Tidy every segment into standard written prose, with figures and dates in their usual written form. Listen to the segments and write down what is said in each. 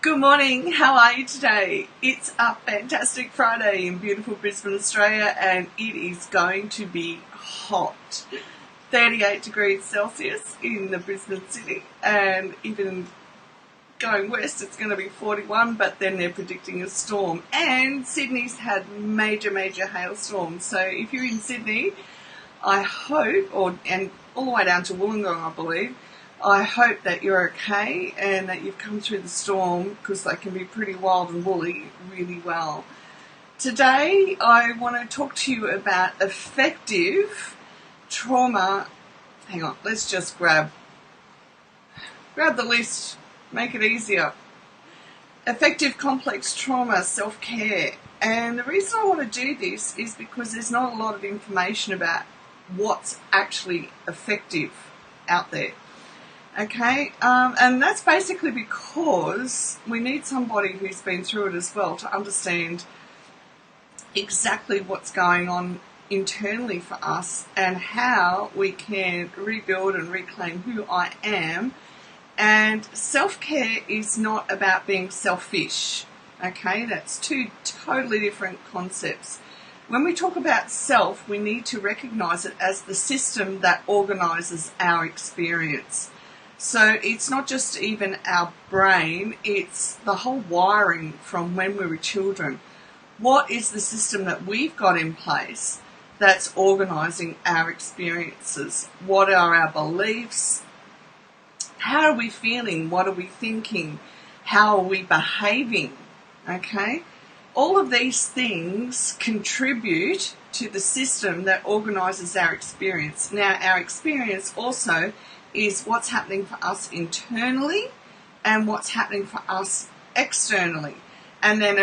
Good morning, how are you today? It's a fantastic Friday in beautiful Brisbane, Australia, and it is going to be hot. 38 degrees Celsius in the Brisbane city, and even going west it's going to be 41, but then they're predicting a storm. And Sydney's had major hailstorms, so if you're in Sydney, I hope, and all the way down to Wollongong I believe, I hope that you're okay and that you've come through the storm, because they can be pretty wild and woolly really well. Today I want to talk to you about effective trauma. Hang on, let's just grab the list, make it easier. Effective complex trauma self-care. And the reason I want to do this is because there's not a lot of information about what's actually effective out there. Okay, and that's basically because we need somebody who's been through it as well to understand exactly what's going on internally for us and how we can rebuild and reclaim who I am. And self-care is not about being selfish. Okay, that's two totally different concepts. When we talk about self, we need to recognize it as the system that organizes our experience. So it's not just even our brain, it's the whole wiring from when we were children. What is the system that we've got in place that's organising our experiences? What are our beliefs? How are we feeling? What are we thinking? How are we behaving? Okay? All of these things contribute to the system that organises our experience. Now, our experience also is what's happening for us internally and what's happening for us externally. And then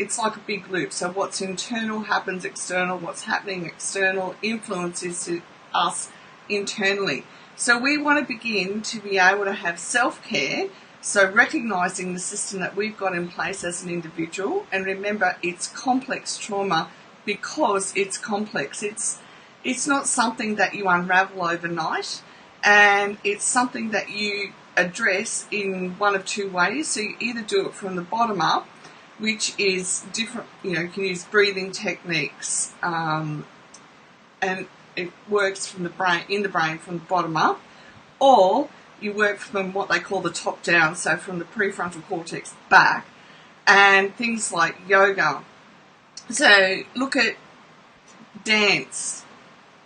it's like a big loop. So what's internal happens external, what's happening external influences us internally. So we want to begin to be able to have self-care, so recognising the system that we've got in place as an individual. And remember, it's complex trauma because it's complex. It's not something that you unravel overnight. And it's something that you address in one of two ways. So you either do it from the bottom up, which is different, you can use breathing techniques, and it works from the brain from the bottom up, or you work from what they call the top down, so from the prefrontal cortex back, and things like yoga. So look at dance.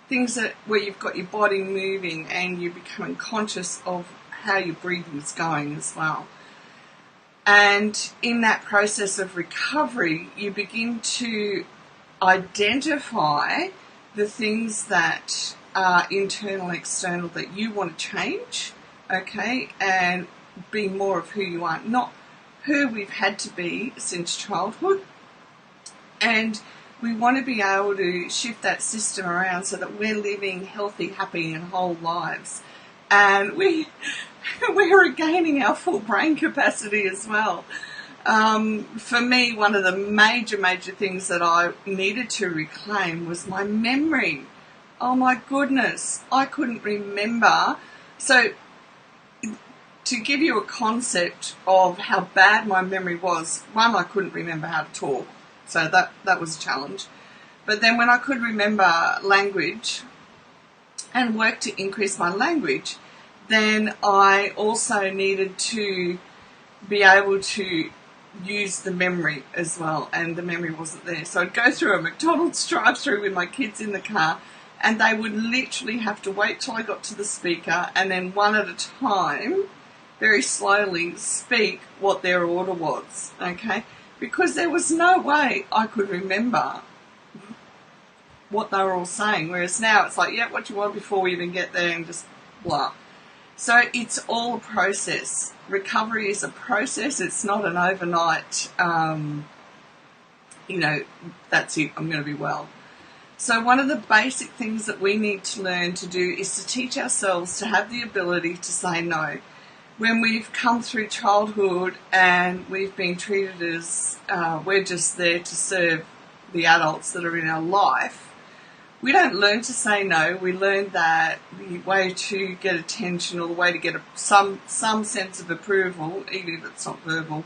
Things where you've got your body moving and you're becoming conscious of how your breathing is going as well. And in that process of recovery, you begin to identify the things that are internal and external that you want to change, okay, and be more of who you are, not who we've had to be since childhood. And we want to be able to shift that system around so that we're living healthy, happy and whole lives. And we're regaining our full brain capacity as well. For me, one of the major things that I needed to reclaim was my memory. Oh my goodness, I couldn't remember. So to give you a concept of how bad my memory was, one, I couldn't remember how to talk. So that was a challenge. But then when I could remember language and work to increase my language, then I also needed to be able to use the memory as well, and the memory wasn't there. So I'd go through a McDonald's drive-through with my kids in the car, and they would literally have to wait till I got to the speaker and then one at a time, very slowly, speak what their order was, okay? Because there was no way I could remember what they were all saying. Whereas now it's like, yeah, what do you want before we even get there, and just blah. So it's all a process. Recovery is a process. It's not an overnight, that's it, I'm going to be well. So one of the basic things that we need to learn to do is to teach ourselves to have the ability to say no. When we've come through childhood and we've been treated as we're just there to serve the adults that are in our life, we don't learn to say no. We learn that the way to get attention, or the way to get some sense of approval, even if it's not verbal,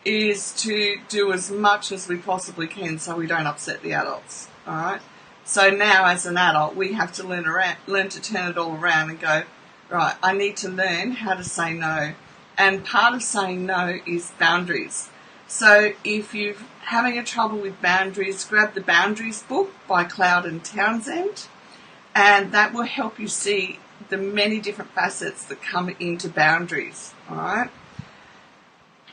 is to do as much as we possibly can so we don't upset the adults, all right? So now as an adult, we have to learn to turn it all around and go, right, I need to learn how to say no. And part of saying no is boundaries. So if you're having a trouble with boundaries, grab the Boundaries book by Cloud and Townsend, and that will help you see the many different facets that come into boundaries, all right?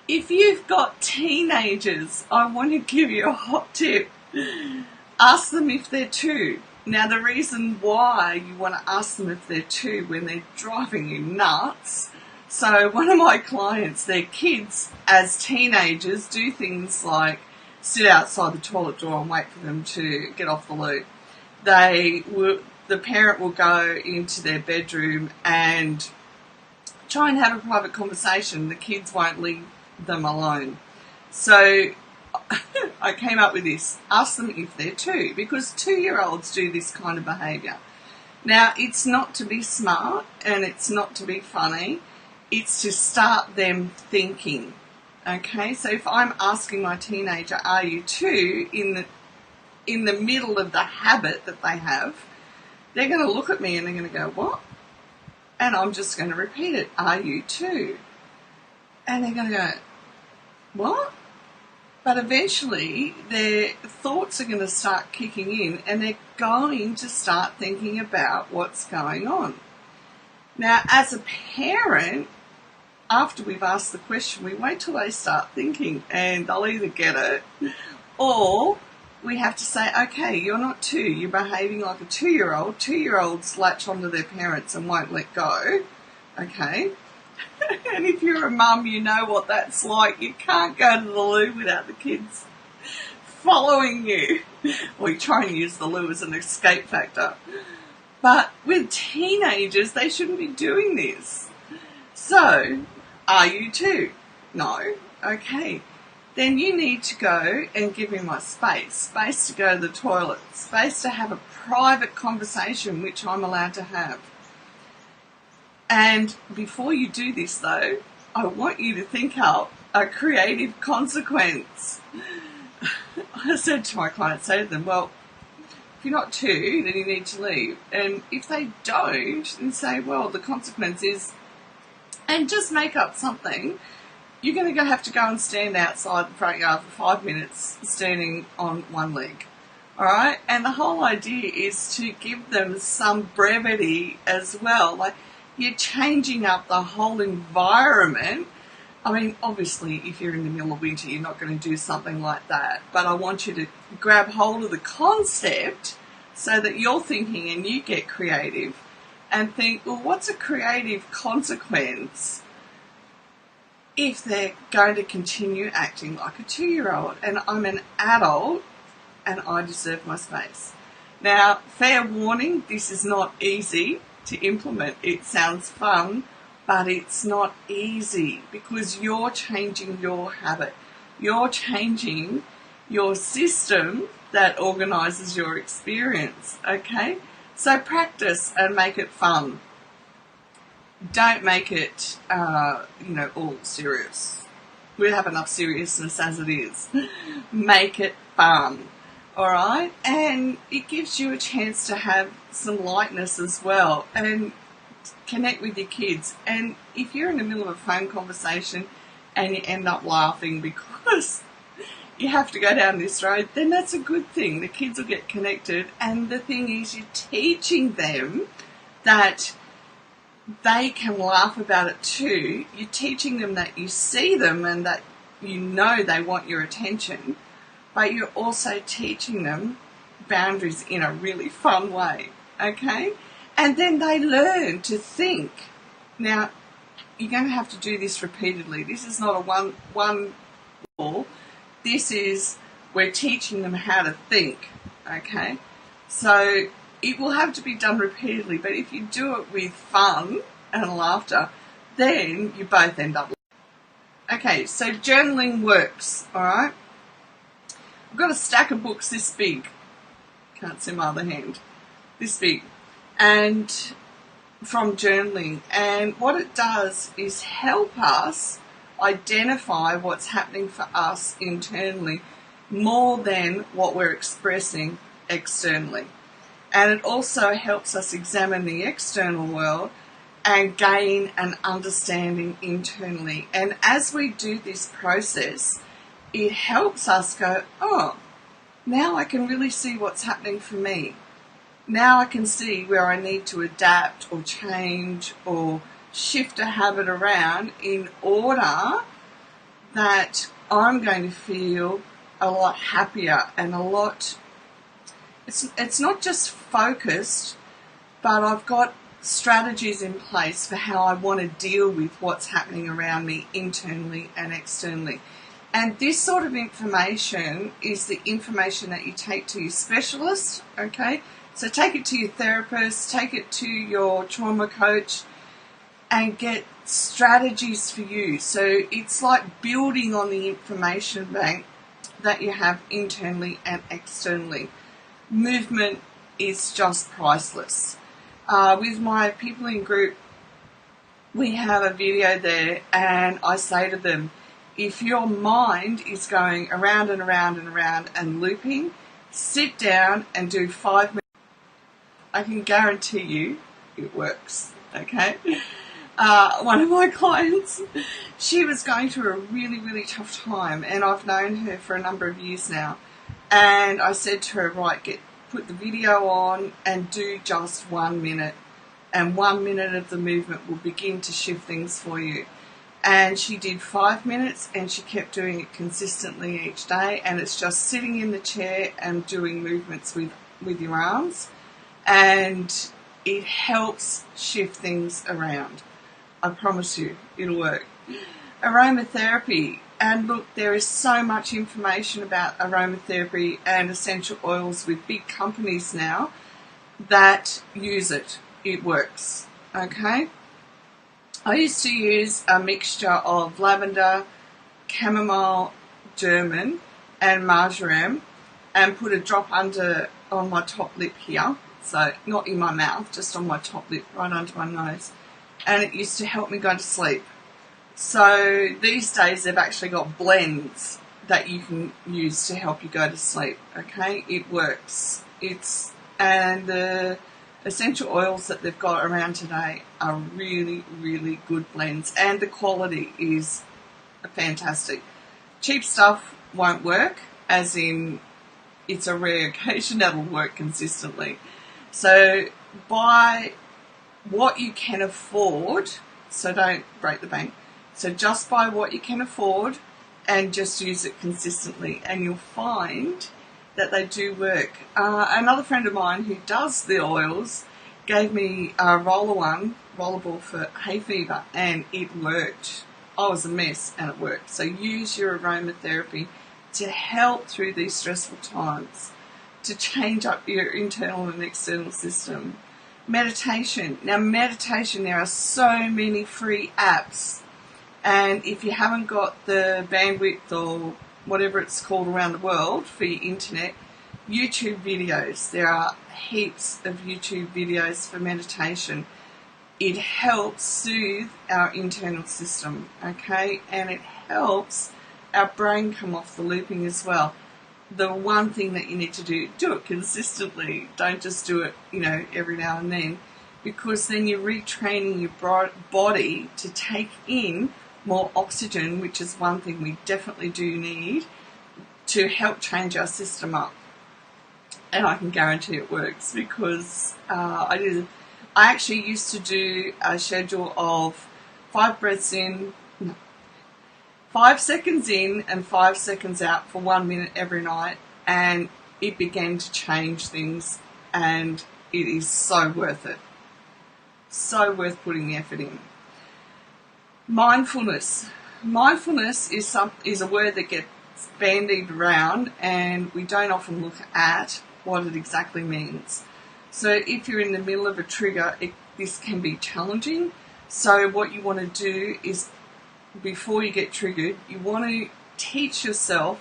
If you've got teenagers, I want to give you a hot tip. Ask them if they're two. Now, the reason why you want to ask them if they're two when they're driving you nuts. So one of my clients, their kids as teenagers do things like sit outside the toilet door and wait for them to get off the loo. The parent will go into their bedroom and try and have a private conversation. The kids won't leave them alone. So I came up with this. Ask them if they're two, because 2-year-olds do this kind of behaviour. Now, it's not to be smart and it's not to be funny. It's to start them thinking. Okay, so if I'm asking my teenager, are you two, in the middle of the habit that they have, they're going to look at me and they're going to go, what? And I'm just going to repeat it, are you two? And they're going to go, what? But eventually their thoughts are going to start kicking in and they're going to start thinking about what's going on. Now, as a parent, after we've asked the question, we wait till they start thinking and they'll either get it or we have to say, okay, you're not two, you're behaving like a 2-year-old. 2-year-olds latch onto their parents and won't let go, okay? And if you're a mum, you know what that's like. You can't go to the loo without the kids following you. Or you try and use the loo as an escape factor. But with teenagers, they shouldn't be doing this. So, are you two? No? Okay. Then you need to go and give me my space. Space to go to the toilet. Space to have a private conversation, which I'm allowed to have. And before you do this, though, I want you to think out a creative consequence. I said to my clients, say to them, well, if you're not two, then you need to leave. And if they don't, then say, well, the consequence is, and just make up something, you're going to have to go and stand outside the front yard for 5 minutes standing on one leg. All right? And the whole idea is to give them some brevity as well. Like, you're changing up the whole environment. I mean, obviously, if you're in the middle of winter, you're not going to do something like that. But I want you to grab hold of the concept so that you're thinking and you get creative and think, well, what's a creative consequence if they're going to continue acting like a 2-year-old and I'm an adult and I deserve my space? Now, fair warning, this is not easy to implement. It sounds fun, but it's not easy because you're changing your habit. You're changing your system that organises your experience, okay? So practice and make it fun. Don't make it, all serious. We have enough seriousness as it is. Make it fun. All right, and it gives you a chance to have some lightness as well and connect with your kids. And if you're in the middle of a phone conversation and you end up laughing because you have to go down this road, then that's a good thing. The kids will get connected. And the thing is, you're teaching them that they can laugh about it too. You're teaching them that you see them and that you know they want your attention. But you're also teaching them boundaries in a really fun way, okay? And then they learn to think. Now, you're going to have to do this repeatedly. This is not a one call. This is, we're teaching them how to think, okay? So it will have to be done repeatedly, but if you do it with fun and laughter, then you both end up. Okay, so journaling works, all right? I've got a stack of books this big, can't see my other hand, this big, and from journaling. And what it does is help us identify what's happening for us internally more than what we're expressing externally. And it also helps us examine the external world and gain an understanding internally. And as we do this process, it helps us go, oh, now I can really see what's happening for me. Now I can see where I need to adapt or change or shift a habit around in order that I'm going to feel a lot happier and a lot, it's not just focused, but I've got strategies in place for how I want to deal with what's happening around me internally and externally. And this sort of information is the information that you take to your specialist, okay? So take it to your therapist, take it to your trauma coach, and get strategies for you. So it's like building on the information bank that you have internally and externally. Movement is just priceless. With my people in group, we have a video there, and I say to them, if your mind is going around and around and around and looping, sit down and do 5 minutes. I can guarantee you it works, okay? One of my clients, she was going through a really, really tough time, and I've known her for a number of years now. And I said to her, right, put the video on and do just 1 minute. And 1 minute of the movement will begin to shift things for you. And she did 5 minutes, and she kept doing it consistently each day. And it's just sitting in the chair and doing movements with your arms. And it helps shift things around. I promise you, it'll work. Aromatherapy. And look, there is so much information about aromatherapy and essential oils with big companies now that use it. It works, okay? I used to use a mixture of lavender, chamomile, German, and marjoram, and put a drop on my top lip here. So not in my mouth, just on my top lip, right under my nose. And it used to help me go to sleep. So these days they've actually got blends that you can use to help you go to sleep, okay? It works. And the essential oils that they've got around today are really, really good blends, and the quality is fantastic. Cheap stuff won't work, as in it's a rare occasion that'll work consistently. So buy what you can afford, so don't break the bank. So just buy what you can afford and just use it consistently, and you'll find that they do work. Another friend of mine who does the oils gave me a rollerball for hay fever, and it worked. I was a mess and it worked. So use your aromatherapy to help through these stressful times, to change up your internal and external system. Meditation. Now meditation, there are so many free apps, and if you haven't got the bandwidth or whatever it's called around the world for your internet, YouTube videos. There are heaps of YouTube videos for meditation. It helps soothe our internal system, okay? And it helps our brain come off the looping as well. The one thing that you need to do it consistently. Don't just do it, every now and then, because then you're retraining your body to take in more oxygen, which is one thing we definitely do need to help change our system up. And I can guarantee it works, because I actually used to do a schedule of 5 seconds in and 5 seconds out for 1 minute every night, and it began to change things, and it is so worth it. So worth putting the effort in. Mindfulness. Mindfulness is a word that gets bandied around, and we don't often look at what it exactly means. So if you're in the middle of a trigger, this can be challenging. So what you want to do is, before you get triggered, you want to teach yourself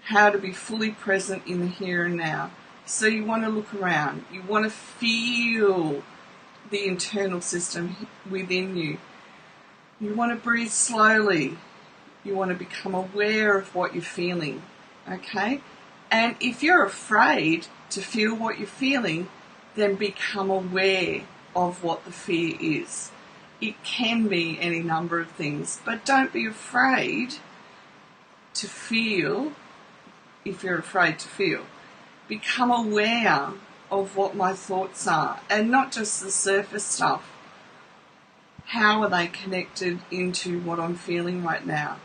how to be fully present in the here and now. So you want to look around. You want to feel the internal system within you. You want to breathe slowly. You want to become aware of what you're feeling, okay? And if you're afraid to feel what you're feeling, then become aware of what the fear is. It can be any number of things, but don't be afraid to feel if you're afraid to feel. Become aware of what my thoughts are, and not just the surface stuff. How are they connected into what I'm feeling right now?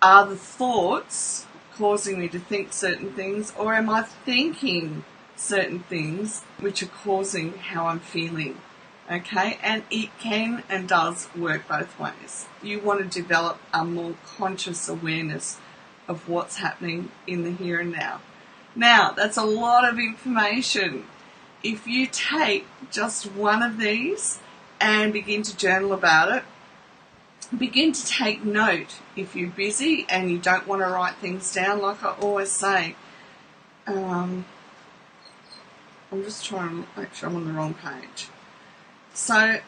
Are the thoughts causing me to think certain things, or am I thinking certain things which are causing how I'm feeling? Okay, and it can and does work both ways. You want to develop a more conscious awareness of what's happening in the here and now. Now, that's a lot of information. If you take just one of these and begin to journal about it, begin to take note. If you're busy and you don't want to write things down, like I always say, I'm just trying, actually I'm on the wrong page. So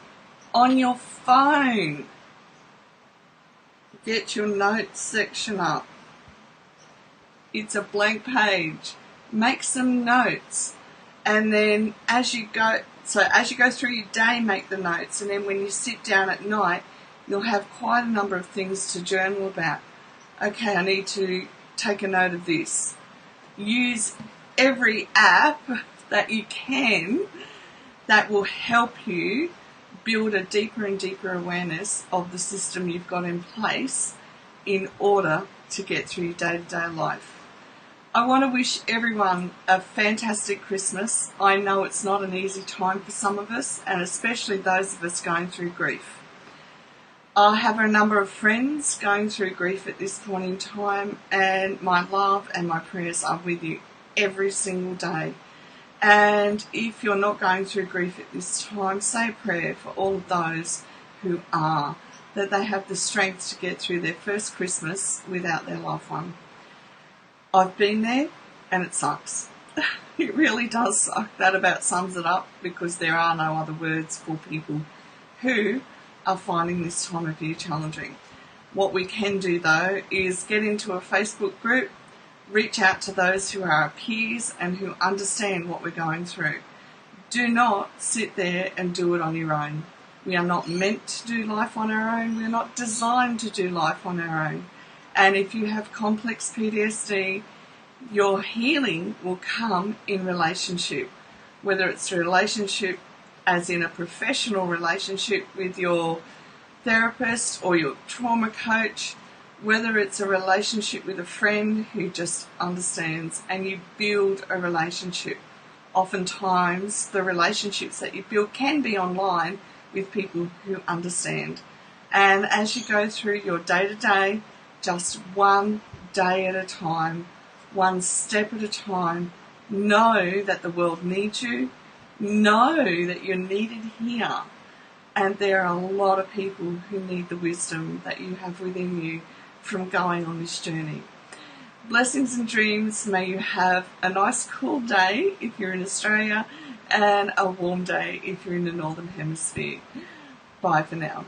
on your phone, get your notes section up. It's a blank page. Make some notes, and then as you go through your day, make the notes, and then when you sit down at night, you'll have quite a number of things to journal about. Okay, I need to take a note of this. Use every app that you can that will help you build a deeper and deeper awareness of the system you've got in place in order to get through your day-to-day life. I want to wish everyone a fantastic Christmas. I know it's not an easy time for some of us, and especially those of us going through grief. I have a number of friends going through grief at this point in time, and my love and my prayers are with you every single day. And if you're not going through grief at this time, say a prayer for all of those who are, that they have the strength to get through their first Christmas without their loved one. I've been there, and it sucks. It really does suck. That about sums it up, because there are no other words for people who are finding this time of year challenging. What we can do, though, is get into a Facebook group, reach out to those who are our peers and who understand what we're going through. Do not sit there and do it on your own. We are not meant to do life on our own. We're not designed to do life on our own. And if you have complex PTSD, your healing will come in relationship, whether it's a relationship as in a professional relationship with your therapist or your trauma coach, whether it's a relationship with a friend who just understands, and you build a relationship. Oftentimes, the relationships that you build can be online with people who understand. And as you go through your day-to-day, just one day at a time, one step at a time, know that the world needs you, know that you're needed here, and there are a lot of people who need the wisdom that you have within you from going on this journey. Blessings and dreams. May you have a nice cool day if you're in Australia, and a warm day if you're in the Northern Hemisphere. Bye for now.